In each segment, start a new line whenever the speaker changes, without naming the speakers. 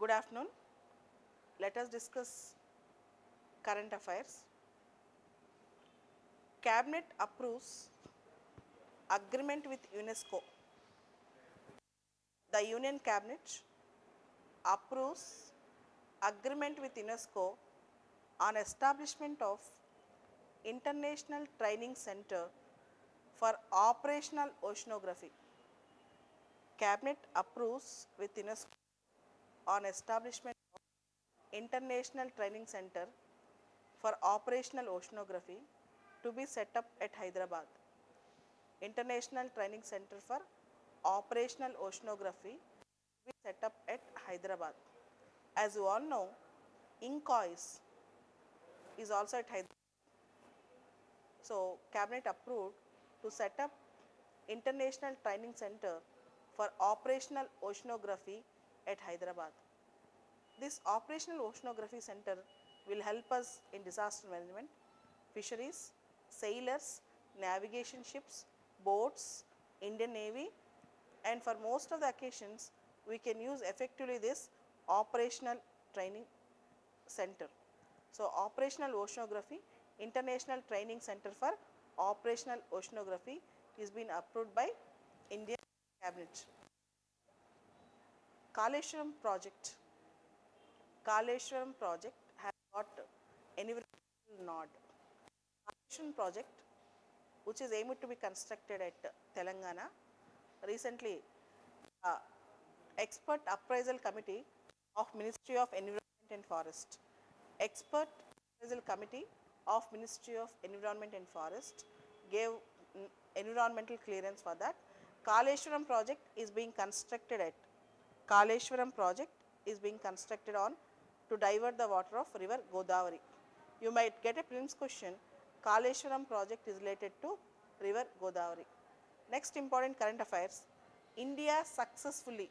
Good afternoon. Let us discuss current affairs. Cabinet approves agreement with UNESCO. The Union Cabinet approves agreement with UNESCO on establishment of International Training Center for Operational Oceanography. Cabinet approves with UNESCO on establishment of International Training Center for Operational Oceanography to be set up at Hyderabad. International Training Center for Operational Oceanography to be set up at Hyderabad. As you all know, INCOIS is also at Hyderabad. So, Cabinet approved to set up International Training Center for Operational Oceanography at Hyderabad. This Operational Oceanography Center will help us in disaster management, fisheries, sailors, navigation ships, boats, Indian Navy, and for most of the occasions we can use effectively this Operational Training Center. So, Operational Oceanography, International Training Center for Operational Oceanography is being approved by Indian Cabinet. Kaleshwaram project. Kaleshwaram project has got environmental nod. Kaleshwaram project, which is aimed to be constructed at Telangana, recently expert appraisal committee of Ministry of Environment and Forest. Expert appraisal committee of Ministry of Environment and Forest gave environmental clearance for that. Kaleshwaram project is being constructed at Kaleshwaram project is being constructed on to divert the water of river Godavari. You might get a prelims question, Kaleshwaram project is related to river Godavari. Next important current affairs, India successfully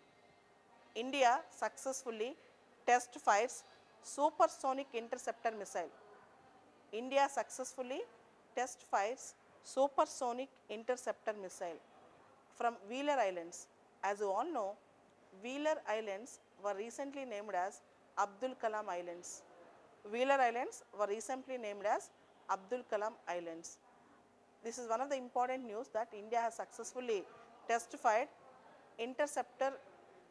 test fires supersonic interceptor missile. India successfully test fires supersonic interceptor missile from Wheeler Islands. As you all know, Wheeler Islands were recently named as Abdul Kalam Islands. Wheeler Islands were recently named as Abdul Kalam Islands. This is one of the important news that India has successfully test fired interceptor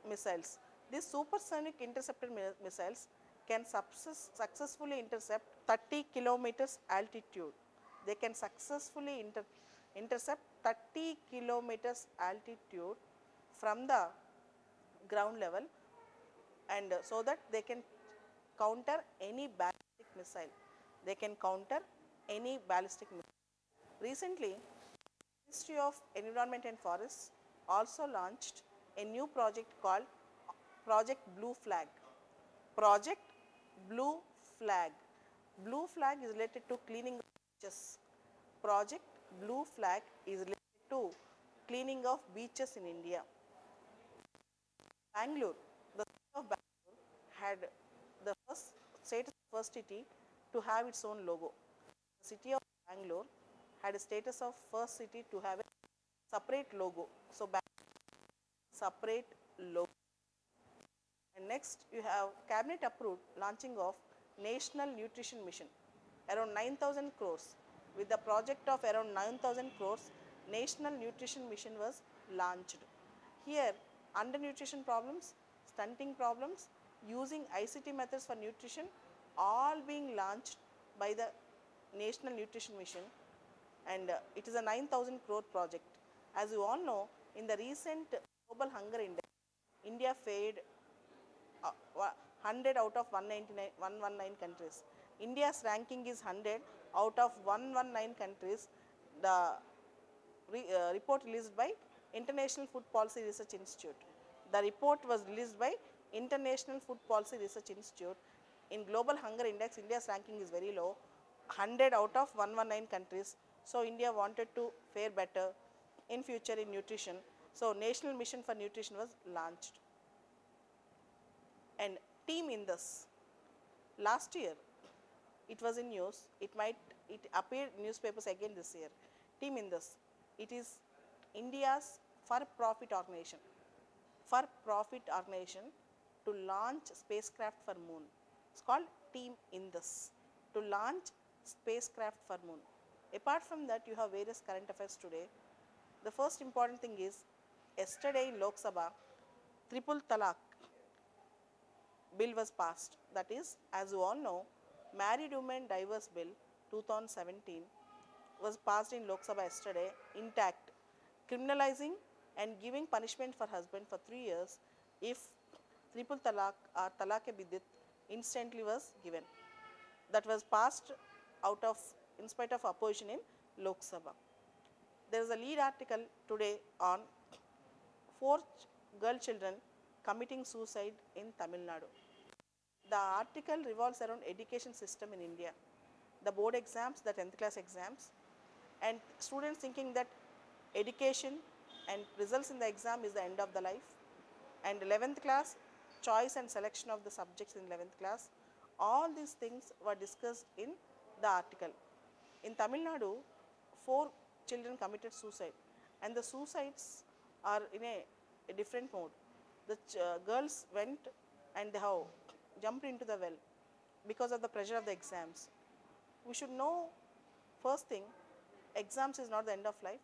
missiles. These supersonic interceptor missiles can successfully intercept 30 kilometers altitude. They can successfully intercept 30 kilometers altitude from the ground level, and so that they can counter any ballistic missile. They can counter any ballistic missile. Recently, Ministry of Environment and Forests also launched a new project called Project Blue Flag. Project Blue Flag. Blue Flag is related to cleaning of beaches. Project Blue Flag is related to cleaning of beaches in India. Bangalore, the city of Bangalore had the first city to have its own logo. The city of Bangalore had a status of first city to have a separate logo. So, separate logo. And next you have Cabinet approved launching of National Nutrition Mission, around 9,000 crores. With the project of around 9,000 crores, National Nutrition Mission was launched. Here, undernutrition problems, stunting problems, using ICT methods for nutrition, all being launched by the National Nutrition Mission, and it is a 9,000 crore project. As you all know, in the recent Global Hunger Index, India fared 100 out of 119 countries. India's ranking is 100 out of 119 countries. The report released by International Food Policy Research Institute. The report was released by International Food Policy Research Institute. In Global Hunger Index, India's ranking is very low, 100 out of 119 countries. So, India wanted to fare better in future in nutrition. So, National Mission for Nutrition was launched. And Team Indus, last year it was in news, it appeared in newspapers again this year. Team Indus, it is India's for-profit organization. For-profit organization to launch spacecraft for moon. It's called Team Indus, to launch spacecraft for moon. Apart from that, you have various current affairs today. The first important thing is, yesterday in Lok Sabha, Triple Talaq bill was passed. That is, as you all know, Married Women Divorce Bill 2017 was passed in Lok Sabha yesterday, intact, criminalizing and giving punishment for husband for 3 years if triple talaq or talaq-e-biddat instantly was given. That was passed out of, in spite of opposition in Lok Sabha. There is a lead article today on 4 girl children committing suicide in Tamil Nadu. The article revolves around education system in India, the board exams, the 10th class exams, and students thinking that education and results in the exam is the end of the life, and 11th class, choice and selection of the subjects in 11th class. All these things were discussed in the article. In Tamil Nadu, 4 children committed suicide, and the suicides are in a different mode. The girls went and they have jumped into the well because of the pressure of the exams. We should know, first thing, exams is not the end of life.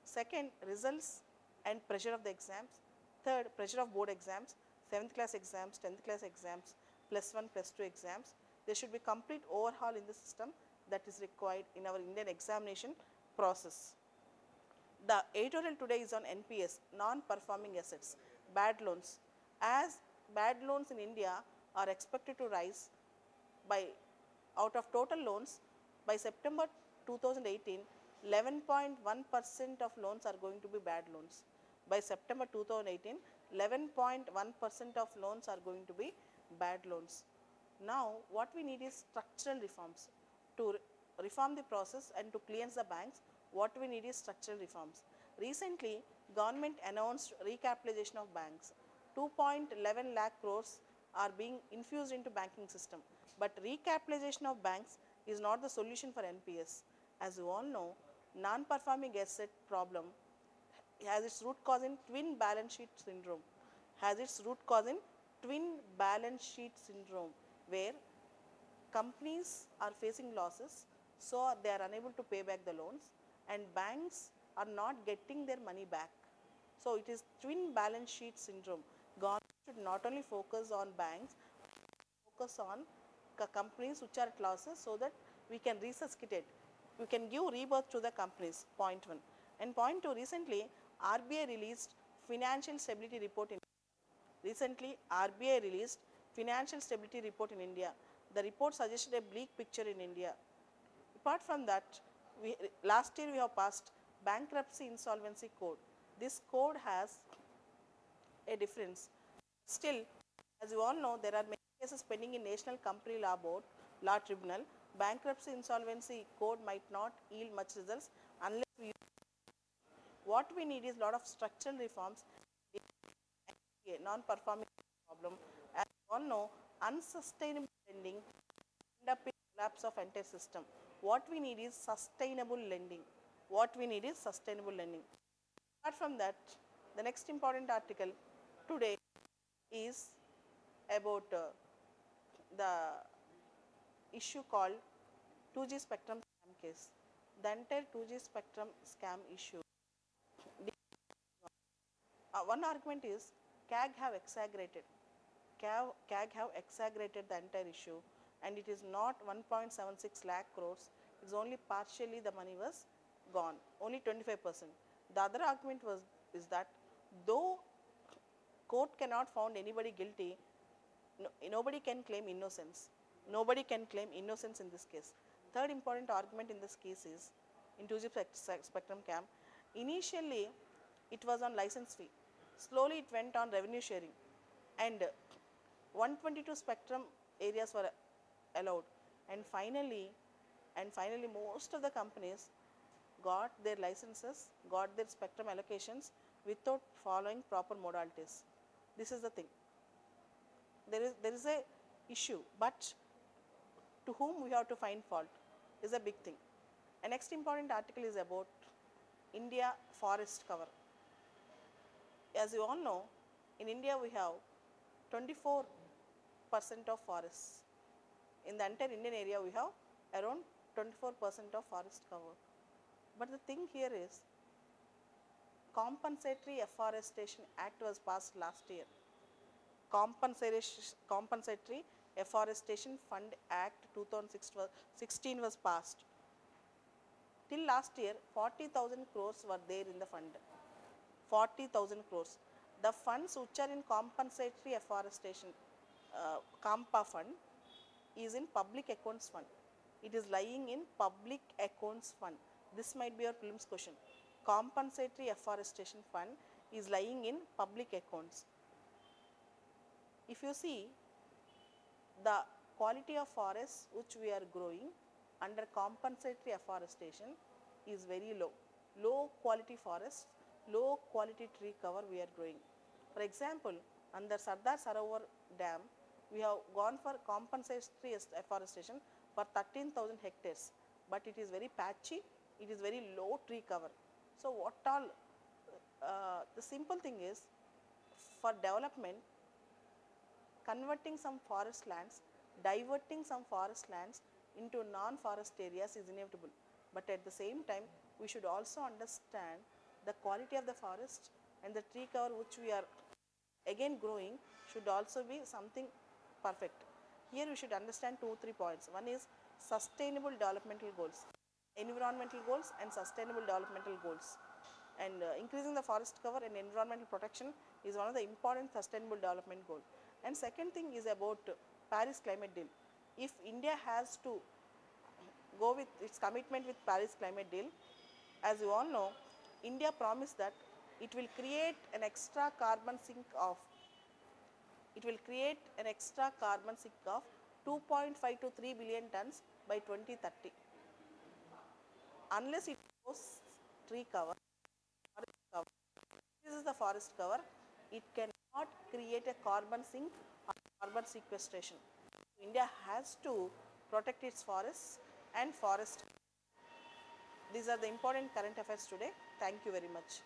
Second, results and pressure of the exams. Third, pressure of board exams, 7th class exams, 10th class exams, +1, +2 exams. There should be complete overhaul in the system that is required in our Indian examination process. The editorial today is on NPS, non-performing assets, bad loans. As bad loans in India are expected to rise by, out of total loans, by September 2018, 11.1% of loans are going to be bad loans. By September 2018, 11.1% of loans are going to be bad loans. Now, what we need is structural reforms. To reform the process and to cleanse the banks, what we need is structural reforms. Recently, government announced recapitalization of banks. 2.11 lakh crores are being infused into banking system. But recapitalization of banks is not the solution for NPS. As you all know, non-performing asset problem has its root cause in twin balance sheet syndrome. Where companies are facing losses, so they are unable to pay back the loans, and banks are not getting their money back. So it is twin balance sheet syndrome. Government should not only focus on banks, focus on companies which are at losses, so that we can resuscitate. We can give rebirth to the companies, point 1. And point 2, recently RBI released financial stability report in India. The report suggested a bleak picture in India. Apart from that, last year we have passed bankruptcy insolvency code. This code has a difference. Still, as you all know, there are many cases pending in National Company Law Board, Law Tribunal. Bankruptcy insolvency code might not yield much results unless we. What we need is a lot of structural reforms. Non-performing problem. As you all know, unsustainable lending end up in collapse of entire system. What we need is sustainable lending. Apart from that, the next important article today is about the issue called 2G spectrum scam case. The entire 2G spectrum scam issue. One argument is CAG have exaggerated. CAG have exaggerated the entire issue, and it is not 1.76 lakh crores. It's only partially the money was gone, only 25%. The other argument is that though court cannot found anybody guilty, nobody can claim innocence. Nobody can claim innocence in this case. Third important argument in this case is, in 2G spectrum scam, initially it was on license fee. Slowly it went on revenue sharing, and 122 spectrum areas were allowed, and finally most of the companies got their licenses, got their spectrum allocations without following proper modalities. This is the thing. There is a issue, but to whom we have to find fault is a big thing. A next important article is about India forest cover. As you all know, in India we have 24% of forests. In the entire Indian area, we have around 24% of forest cover. But the thing here is, Compensatory Afforestation Act was passed last year. Compensatory Afforestation Fund Act 2016 was passed. Till last year, 40,000 crores were there in the fund. 40,000 crores. The funds which are in compensatory afforestation, CAMPA fund, is in public accounts fund. It is lying in public accounts fund. This might be your prelims question. Compensatory afforestation fund is lying in public accounts. If you see, the quality of forests which we are growing under compensatory afforestation is very low. Low quality forests, low quality tree cover we are growing. For example, under Sardar Sarovar Dam, we have gone for compensatory afforestation for 13,000 hectares, but it is very patchy, it is very low tree cover. So what all, the simple thing is, for development, converting some forest lands, diverting some forest lands into non-forest areas is inevitable. But at the same time, we should also understand the quality of the forest and the tree cover which we are again growing should also be something perfect. Here we should understand 2-3 points. One is sustainable developmental goals, environmental goals and sustainable developmental goals. And increasing the forest cover and environmental protection is one of the important sustainable development goals. And second thing is about Paris Climate Deal. If India has to go with its commitment with Paris Climate Deal, as you all know, India promised that it will create an extra carbon sink of 2.5 to 3 billion tons by 2030. Unless it grows tree cover, this is the forest cover, it cannot create a carbon sink or carbon sequestration. India has to protect its forests and forest. These are the important current affairs today. Thank you very much.